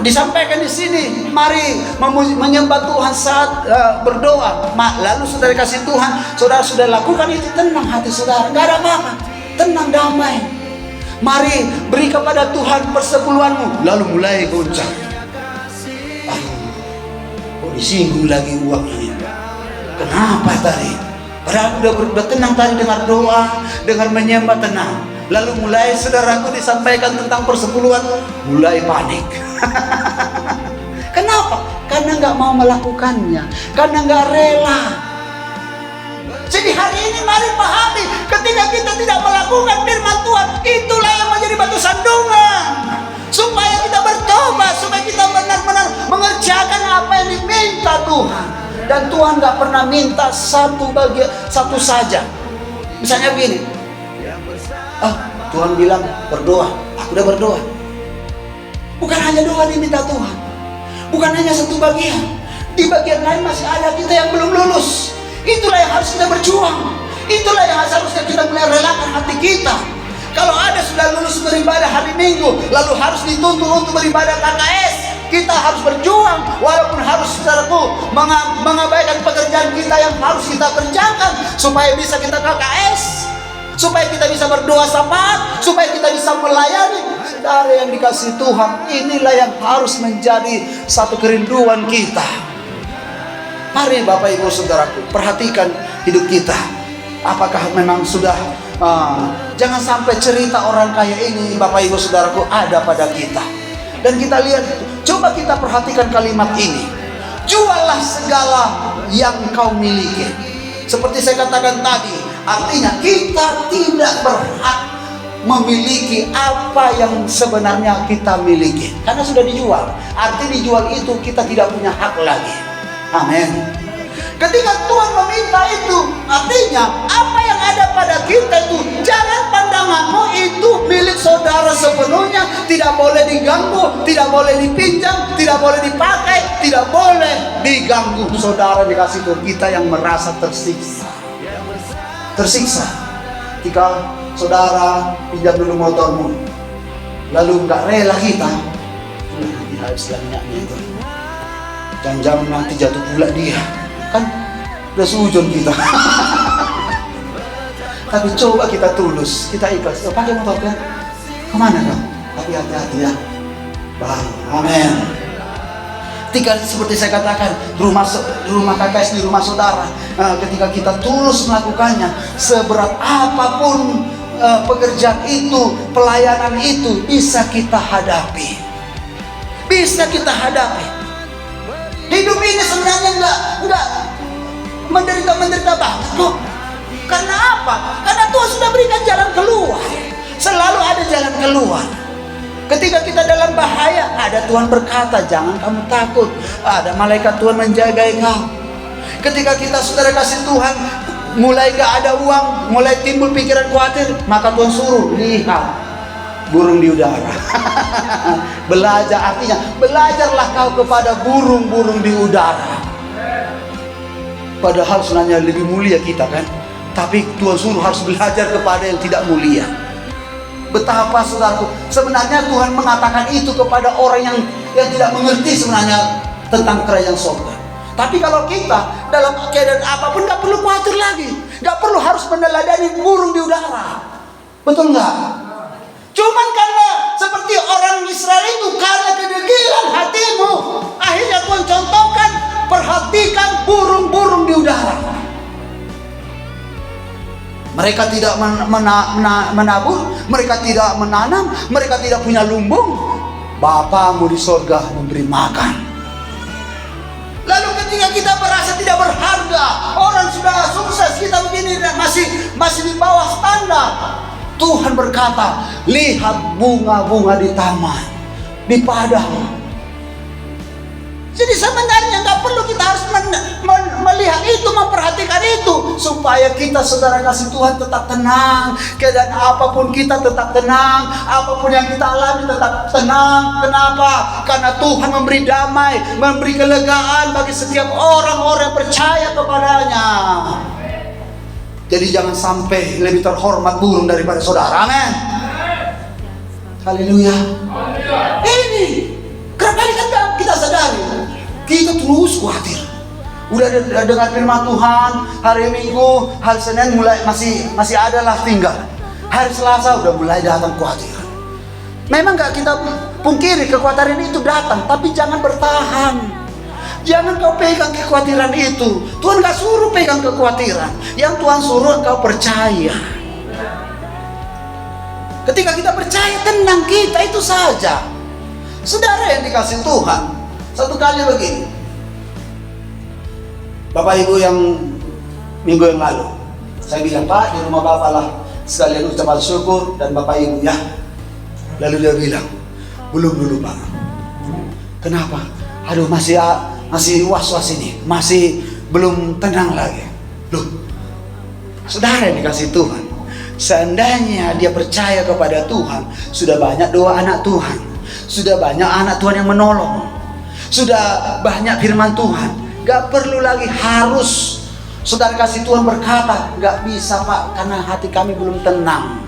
Disampaikan di sini, mari menyembah Tuhan saat berdoa. Lalu saudara kasih Tuhan, saudara sudah lakukan itu, tenang hati saudara, gak ada apa-apa, tenang, damai. Mari beri kepada Tuhan persepuluhanmu, lalu mulai goncang. Kok disinggung lagi uangnya? Kenapa tadi? Padahal udah tenang tadi dengar doa, dengar menyembah tenang. Lalu mulai saudaraku disampaikan tentang persepuluhan, mulai panik. Kenapa? Karena nggak mau melakukannya, karena nggak rela. Jadi hari ini mari pahami, ketika kita tidak melakukan firman Tuhan, itulah yang menjadi batu sandungan. Supaya kita bertobat, supaya kita benar-benar mengerjakan apa yang diminta Tuhan. Dan Tuhan gak pernah minta satu saja. Misalnya begini, Tuhan bilang berdoa, aku udah berdoa. Bukan hanya doa diminta Tuhan, bukan hanya satu bagian. Di bagian lain masih ada kita yang belum lulus. Itulah yang harus kita berjuang. Itulah yang harusnya kita mulai relakan hati kita. Kalau ada sudah lulus beribadah hari Minggu, lalu harus dituntut untuk beribadah KKS, kita harus berjuang, walaupun harus saudaraku mengabaikan pekerjaan kita yang harus kita kerjakan, supaya bisa kita KKS, supaya kita bisa berdoa syafaat, supaya kita bisa melayani. Saudara yang dikasihi Tuhan, inilah yang harus menjadi satu kerinduan kita. Mari Bapak Ibu Saudaraku, perhatikan hidup kita. Apakah memang sudah jangan sampai cerita orang kaya ini Bapak Ibu Saudaraku ada pada kita. Dan kita lihat, coba kita perhatikan kalimat ini. Juallah segala yang kau miliki. Seperti saya katakan tadi, artinya kita tidak berhak memiliki apa yang sebenarnya kita miliki, karena sudah dijual. Arti dijual itu kita tidak punya hak lagi. Amin. Ketika Tuhan meminta itu, artinya apa yang ada pada kita itu, jangan pandanganmu itu milik saudara sepenuhnya, tidak boleh diganggu, tidak boleh dipinjam, tidak boleh dipakai, tidak boleh diganggu. Saudara dikasih Tuhan, kita yang merasa tersiksa ketika saudara pinjam dulu motormu, lalu nggak rela kita, habis minyaknya itu, jangan-jangan nanti jatuh pula dia. Kan udah sujud kita. Tapi coba kita tulus, kita ikhlas. Pakai motor kan? Kemana kan? Tapi hati-hati ya. Baik, amin. Ketika seperti saya katakan, rumah KKS di rumah saudara, ketika kita tulus melakukannya, seberat apapun pekerjaan itu, pelayanan itu, bisa kita hadapi. Bisa kita hadapi. Hidup ini sebenarnya enggak menderita banget kok. Karena apa? Karena Tuhan sudah berikan jalan keluar. Selalu ada jalan keluar. Ketika kita dalam bahaya, ada Tuhan berkata, jangan kamu takut, ada malaikat Tuhan menjaga kau. Ketika kita saudara kasih Tuhan, mulai gak ada uang, mulai timbul pikiran khawatir, maka Tuhan suruh, lihat burung di udara. Belajar, artinya belajarlah kau kepada burung-burung di udara. Padahal sebenarnya lebih mulia kita kan, tapi Tuhan suruh harus belajar kepada yang tidak mulia. Betapa saudaraku, sebenarnya Tuhan mengatakan itu kepada orang yang tidak mengerti sebenarnya tentang kerajaan surga. Tapi kalau kita dalam keadaan apapun gak perlu khawatir lagi, gak perlu harus meneladani burung di udara. Betul nggak? Cuman karena seperti orang Israel itu, karena kedegilan hatimu, akhirnya Tuhan contohkan, perhatikan burung-burung di udara. Mereka tidak menabur, mereka tidak menanam, mereka tidak punya lumbung. Bapamu di sorga memberi makan. Lalu ketika kita merasa tidak berharga, orang sudah sukses, kita begini dan masih di bawah standar, Tuhan berkata, lihat bunga-bunga di taman, di padang. Jadi sebenarnya nggak perlu kita harus melihat itu, memperhatikan itu, supaya kita saudara kasih Tuhan tetap tenang. Keadaan apapun kita tetap tenang, apapun yang kita alami tetap tenang. Kenapa? Karena Tuhan memberi damai, memberi kelegaan bagi setiap orang-orang yang percaya kepadanya. Jadi jangan sampai lebih terhormat burung daripada saudara. Amin. Haleluya. Ini kerap kali kan kita sadari, kita terus khawatir. Udah dengar firman Tuhan hari Minggu, hari Senin mulai masih ada lah tinggal. Hari Selasa udah mulai datang khawatir. Memang gak kita pungkiri kekhawatiran itu datang, tapi jangan bertahan. Jangan kau pegang kekhawatiran itu. Tuhan gak suruh pegang kekhawatiran. Yang Tuhan suruh engkau percaya. Ketika kita percaya, tenang kita, itu saja. Saudara yang dikasih Tuhan, satu kali begini, Bapak Ibu yang minggu yang lalu, saya bilang, Pak, di rumah Bapak lah sekalian ucapan syukur dan Bapak Ibu ya. Lalu dia bilang, belum dulu Pak. Kenapa? Aduh, masih was-was ini, masih belum tenang lagi. Loh, saudara yang dikasih Tuhan, seandainya dia percaya kepada Tuhan, sudah banyak doa anak Tuhan, sudah banyak anak Tuhan yang menolong, sudah banyak firman Tuhan. Gak perlu lagi harus saudara kasih Tuhan berkata, gak bisa Pak, karena hati kami belum tenang.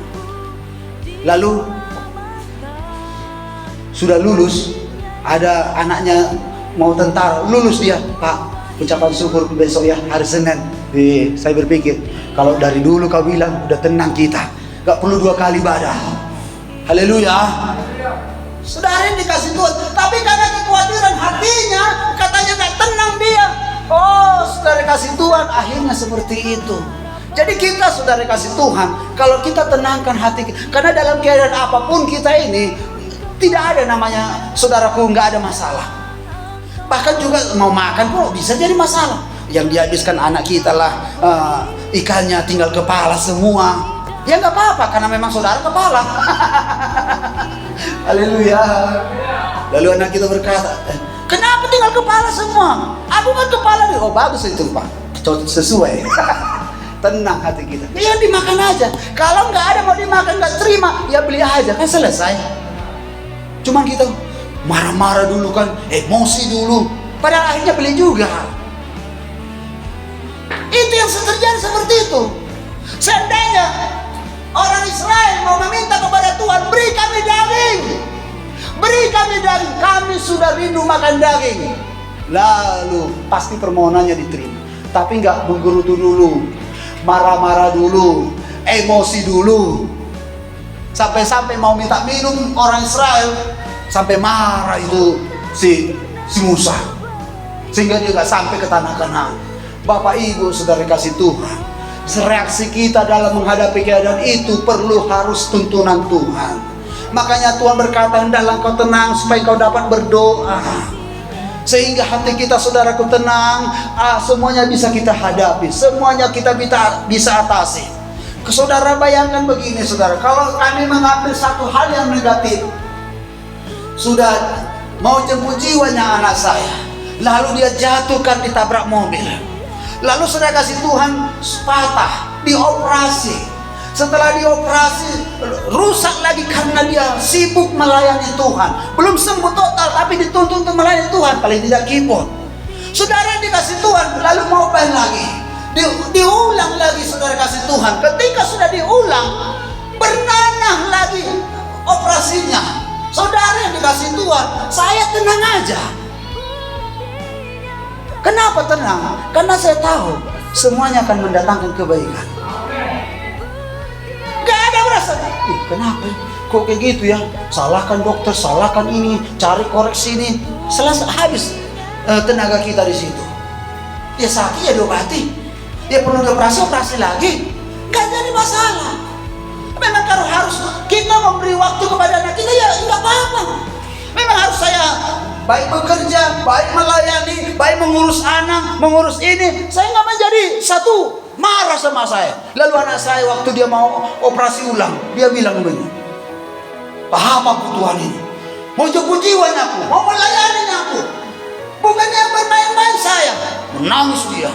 Lalu sudah lulus, ada anaknya mau tentara, lulus dia, Pak, ucapan syukur besok ya, hari Senin. Saya berpikir, kalau dari dulu kau bilang udah tenang kita, gak perlu 2 kali ibadah. Haleluya. Saudara yang dikasih Tuhan, tapi karena kekhawatiran hatinya, katanya gak tenang dia. Oh, saudara kasih Tuhan, akhirnya seperti itu. Jadi kita saudara kasih Tuhan, kalau kita tenangkan hati, karena dalam keadaan apapun kita ini, tidak ada namanya saudaraku nggak ada masalah. Bahkan juga mau makan pun bisa jadi masalah. Yang dihabiskan anak kita lah, ikannya tinggal kepala semua. Ya nggak apa-apa, karena memang saudara kepala. Haleluya. Lalu anak kita berkata, kenapa tinggal kepala semua? Aku kan kepala nih. Oh bagus itu Pak, sesuai. Tenang hati kita. Ya dimakan aja. Kalau nggak ada mau dimakan nggak terima, ya beli aja kan selesai. Cuman kita marah-marah dulu kan, emosi dulu. Padahal akhirnya beli juga. Itu yang terjadi seperti itu. Seandainya orang Israel mau meminta kepada Tuhan, beri kami daging, beri kami daging, kami sudah rindu makan daging. Lalu pasti permohonannya diterima. Tapi nggak menggerutu dulu, marah-marah dulu, emosi dulu, sampai-sampai mau minta minum orang Israel, sampai marah itu si Musa, sehingga dia nggak sampai ke tanah Kanaan. Bapak Ibu saudara kasih Tuhan, reaksi kita dalam menghadapi keadaan itu perlu harus tuntunan Tuhan. Makanya Tuhan berkata, hendaklah kau tenang supaya kau dapat berdoa, sehingga hati kita saudaraku tenang. Semuanya bisa kita hadapi, semuanya kita bisa atasi. Saudara bayangkan begini saudara, kalau kami mengambil satu hal yang negatif, sudah mau jemput jiwanya anak saya, lalu dia jatuhkan, ditabrak mobil, lalu saudara kasih Tuhan patah, dioperasi. Setelah dioperasi rusak lagi karena dia sibuk melayani Tuhan. Belum sembuh total tapi dituntut untuk melayani Tuhan, paling tidak kipot. Saudara yang dikasih Tuhan lalu mau main lagi, diulang lagi saudara kasih Tuhan. Ketika sudah diulang, bernanah lagi operasinya. Saudara yang dikasih Tuhan, saya tenang aja. Kenapa tenang? Karena saya tahu semuanya akan mendatangkan kebaikan. Gak ada merasa, kenapa? Kok kayak gitu ya? Salahkan dokter, salahkan ini, cari koreksi ini. Selesai, habis tenaga kita di situ. Ya sakit ya diobati, ya perlu dioperasi, operasi lagi. Gak jadi masalah. Memang kalau harus kita memberi waktu kepada anak kita, ya nggak apa-apa. Memang harus saya baik bekerja, baik melayani, baik mengurus anak, mengurus ini. Saya nggak menjadi satu marah sama saya. Lalu anak saya waktu dia mau operasi ulang, dia bilang begini, paham aku Tuhan ini, mau jemput jiwanya aku, mau melayani aku, bukannya bermain-main saya. Menangis dia.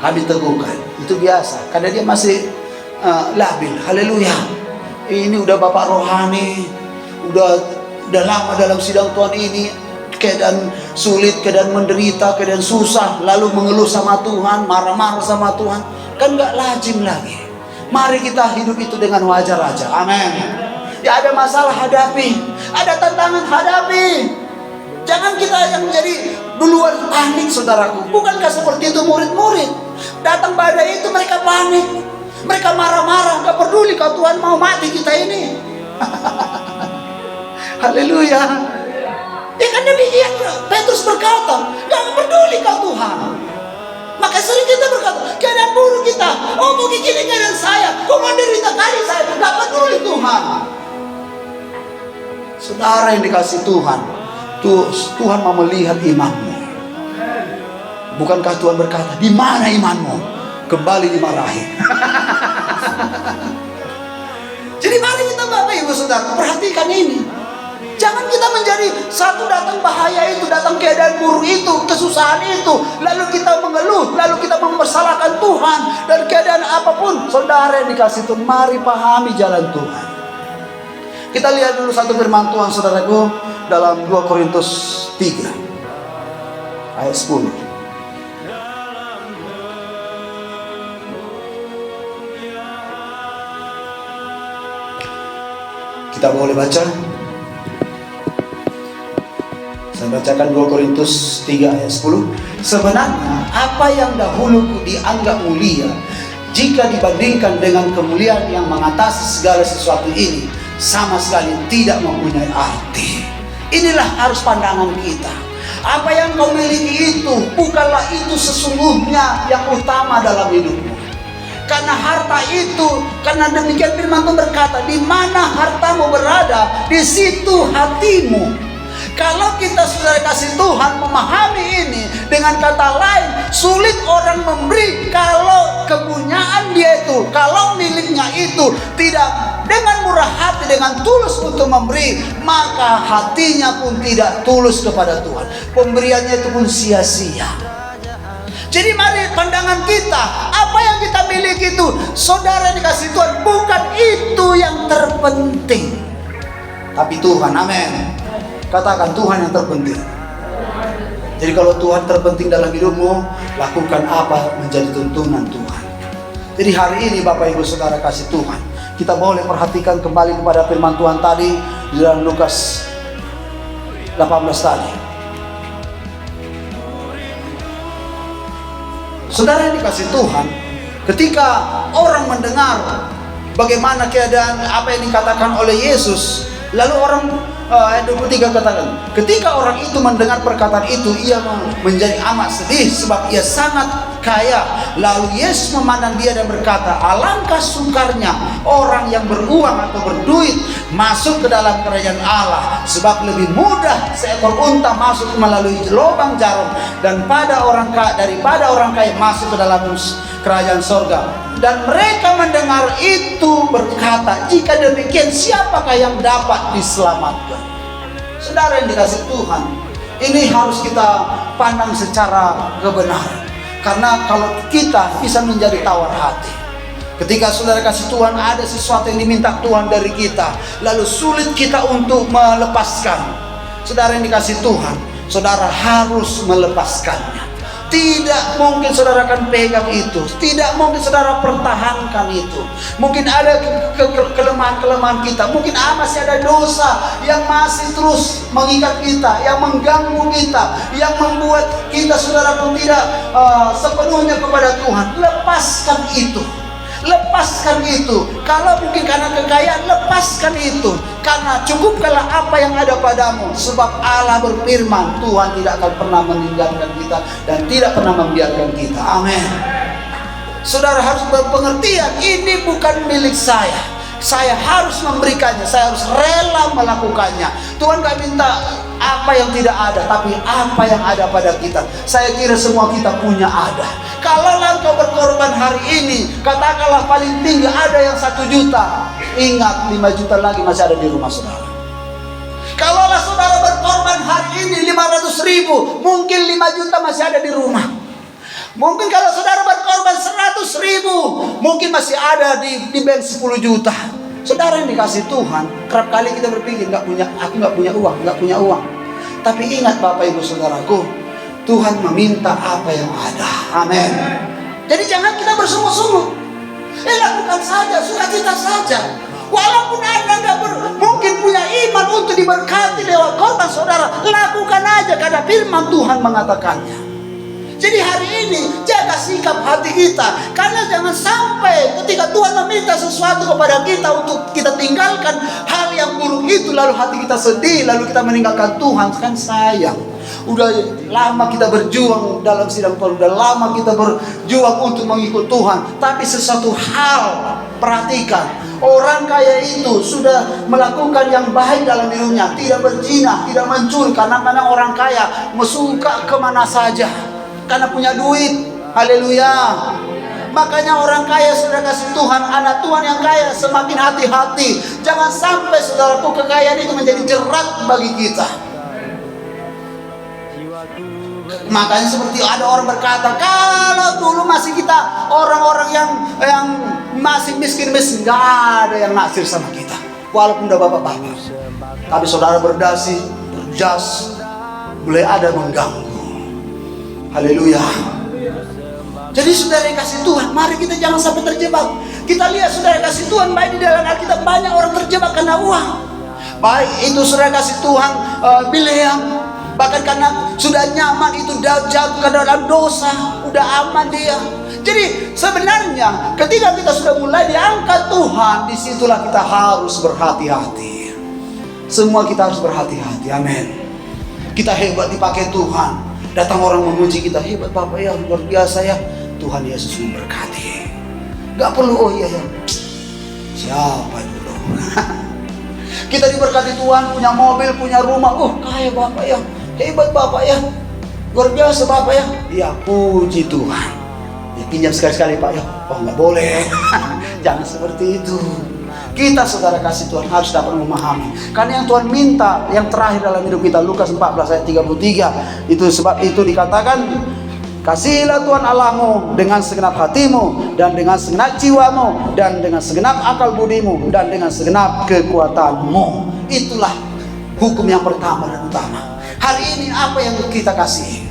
Kami teguhkan, itu biasa, karena dia masih labil. Haleluya. Ini udah bapak rohani, udah lama dalam sidang Tuhan ini, keadaan sulit, keadaan menderita, keadaan susah, lalu mengeluh sama Tuhan, marah-marah sama Tuhan, kan gak lazim lagi. Mari kita hidup itu dengan wajar aja. Amin. Ya ada masalah hadapi, ada tantangan hadapi. Jangan kita yang menjadi duluan panik saudaraku. Bukankah seperti itu murid-murid? Datang badai itu mereka panik, mereka marah-marah, gak peduli kalau Tuhan mau mati kita ini. Haleluya. Ya kan demikian Petrus berkata, gak peduli kau Tuhan. Maka sering kita berkata, keadaan buruk kita, oh begini keadaan saya, kok menderita kali saya, gak peduli Tuhan. Saudara yang dikasih Tuhan, Tuhan mau melihat imanmu. Bukankah Tuhan berkata, di mana imanmu? Kembali dimarahi. Jadi mari kita Bapak Ibu Saudara perhatikan ini. Jangan kita menjadi satu datang bahaya itu, datang keadaan buruk itu, kesusahan itu, lalu kita mengeluh, lalu kita mempersalahkan Tuhan dan keadaan apapun. Saudara yang dikasih Tuhan, mari pahami jalan Tuhan. Kita lihat dulu satu firman Tuhan saudaraku dalam 2 Korintus 3 ayat 10. Kita boleh baca? Saya bacakan 2 Korintus 3 ayat 10. Sebenarnya apa yang dahulu dianggap mulia, jika dibandingkan dengan kemuliaan yang mengatasi segala sesuatu ini, sama sekali tidak mempunyai arti. Inilah harus pandangan kita. Apa yang kau miliki itu, bukanlah itu sesungguhnya yang utama dalam hidupmu. Karena harta itu, karena demikian firman Tuhan berkata, di mana hartamu berada, di situ hatimu. Kalau kita sudah kasih Tuhan memahami ini, dengan kata lain, sulit orang memberi kalau kepunyaan dia itu, kalau miliknya itu tidak dengan murah hati, dengan tulus untuk memberi, maka hatinya pun tidak tulus kepada Tuhan. Pemberiannya itu pun sia-sia. Jadi mari pandangan kita, apa yang kita miliki itu, saudara dikasih Tuhan, bukan itu yang terpenting, tapi Tuhan. Amin. Katakan Tuhan yang terpenting. Jadi kalau Tuhan terpenting dalam hidupmu, lakukan apa menjadi tuntunan Tuhan. Jadi hari ini Bapak Ibu Saudara kasih Tuhan, kita boleh perhatikan kembali kepada firman Tuhan tadi di dalam Lukas 18 tadi. Saudara yang dikasih Tuhan, ketika orang mendengar bagaimana keadaan apa yang dikatakan oleh Yesus, lalu orang ayat 23 katakan, ketika orang itu mendengar perkataan itu, ia menjadi amat sedih sebab ia sangat kaya. Lalu Yesus memandang dia dan berkata, alangkah sukarnya orang yang beruang atau berduit masuk ke dalam kerajaan Allah. Sebab lebih mudah seekor unta masuk melalui lubang jarum daripada orang kaya masuk ke dalam kerajaan sorga. Dan mereka mendengar itu berkata, jika demikian siapakah yang dapat diselamatkan? Saudara yang dikasih Tuhan, ini harus kita pandang secara kebenaran. Karena kalau kita bisa menjadi tawar hati, ketika saudara kasih Tuhan ada sesuatu yang diminta Tuhan dari kita, lalu sulit kita untuk melepaskan. Saudara yang dikasih Tuhan, saudara harus melepaskannya. Tidak mungkin saudara akan pegang itu, tidak mungkin saudara pertahankan itu. Mungkin ada kelemahan-kelemahan kita, mungkin masih ada dosa yang masih terus mengikat kita, yang mengganggu kita, yang membuat kita saudara pun tidak sepenuhnya kepada Tuhan. Lepaskan itu. Lepaskan itu. Kalau mungkin karena kekayaan, lepaskan itu. Karena cukupkanlah apa yang ada padamu. Sebab Allah berfirman, Tuhan tidak akan pernah meninggalkan kita dan tidak pernah membiarkan kita. Amin. Saudara harus berpengertian, ini bukan milik saya. Saya harus memberikannya, saya harus rela melakukannya. Tuhan gak minta apa yang tidak ada, tapi apa yang ada pada kita. Saya kira semua kita punya ada. Kalau engkau berkorban hari ini, katakanlah paling tinggi ada yang 1 juta. Ingat, 5 juta lagi masih ada di rumah saudara. Kalaulah saudara berkorban hari ini 500.000, mungkin 5 juta masih ada di rumah. Mungkin kalau saudara berkorban 100.000, mungkin masih ada di bank 10 juta. Saudara yang dikasih Tuhan, kerap kali kita berpikir aku nggak punya uang. Tapi ingat Bapak Ibu Saudaraku, Tuhan meminta apa yang ada. Amin. Jadi jangan kita bersungguh-sungguh. Lakukan saja, sukacita saja. Walaupun Anda mungkin punya iman untuk diberkati lewat korban saudara, lakukan aja karena firman Tuhan mengatakannya. Jadi hari ini jaga jaga sikap hati kita. Karena jangan sampai ketika Tuhan meminta sesuatu kepada kita untuk kita tinggalkan hal yang buruk itu, lalu hati kita sedih, lalu kita meninggalkan Tuhan. Kan sayang. Udah lama kita berjuang dalam sidang Tuhan, udah lama kita berjuang untuk mengikut Tuhan. Tapi sesuatu hal, perhatikan, orang kaya itu sudah melakukan yang baik dalam hidupnya, tidak berzina, tidak mencuri. Karena orang kaya suka kemana saja karena punya duit. Haleluya. Makanya orang kaya, saudara kasih Tuhan, anak Tuhan yang kaya semakin hati-hati. Jangan sampai saudaraku kekayaan itu menjadi jerat bagi kita. Makanya seperti ada orang berkata, kalau dulu masih kita orang-orang yang masih miskin-miskin, gak ada yang naksir sama kita, walaupun udah bapak-bapak. Tapi saudara berdasi, berjas, boleh ada mengganggu. Haleluya. Jadi saudara yang kasih Tuhan, mari kita jangan sampai terjebak. Kita lihat saudara yang kasih Tuhan, baik di dalam Alkitab banyak orang terjebak karena uang. Baik itu saudara yang kasih Tuhan, Bileam, bahkan karena sudah nyaman itu jatuh ke dalam dosa, udah aman dia. Jadi sebenarnya ketika kita sudah mulai diangkat Tuhan, disitulah kita harus berhati-hati. Semua kita harus berhati-hati. Amin. Kita hebat dipakai Tuhan. Datang orang memuji kita, hebat Bapak ya, luar biasa ya. Tuhan Yesus memberkati. Gak perlu oh iya ya. Siapa dulu? Kita diberkati Tuhan, punya mobil, punya rumah. Oh kaya Bapak ya, hebat Bapak ya, luar biasa Bapak ya. Ya puji Tuhan. Ya pinjam sekali-sekali Pak ya. Oh nggak boleh. Jangan seperti itu. Kita saudara kasih Tuhan harus dapat memahami. Karena yang Tuhan minta yang terakhir dalam hidup kita, Lukas 14 ayat 33. Itu sebab itu dikatakan, kasihilah Tuhan Allahmu dengan segenap hatimu, dan dengan segenap jiwamu, dan dengan segenap akal budimu, dan dengan segenap kekuatanmu. Itulah hukum yang pertama dan utama. Hari ini apa yang kita kasih?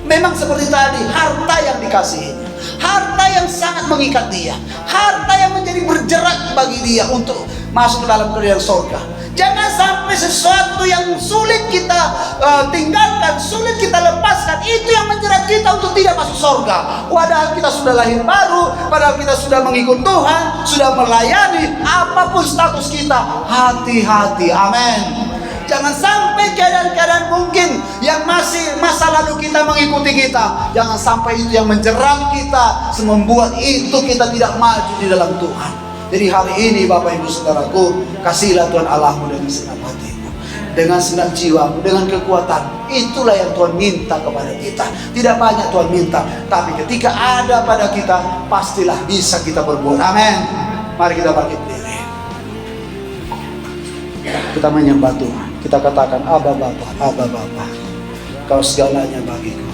Memang seperti tadi, harta yang dikasihi, harta yang sangat mengikat dia, harta yang menjadi berjerat bagi dia untuk masuk ke dalam kerajaan surga. Jangan sampai sesuatu yang sulit kita tinggalkan, sulit kita lepaskan, itu yang menjerat kita untuk tidak masuk surga. Padahal kita sudah lahir baru, padahal kita sudah mengikut Tuhan, sudah melayani, apapun status kita, hati-hati. Amin. Jangan sampai keadaan-keadaan mungkin yang masih masa lalu kita mengikuti kita, jangan sampai itu yang menjerat kita, membuat itu kita tidak maju di dalam Tuhan. Jadi hari ini Bapak Ibu Saudaraku, kasihlah Tuhan Allahmu dengan segenap hatimu, dengan segenap jiwamu, dengan kekuatan. Itulah yang Tuhan minta kepada kita. Tidak banyak Tuhan minta, tapi ketika ada pada kita, pastilah bisa kita berbuat. Amin. Mari kita bangkit berdiri. Kita menyembah Tuhan. Kita katakan, Aba Bapa, Aba Bapa, Kau segalanya bagiku.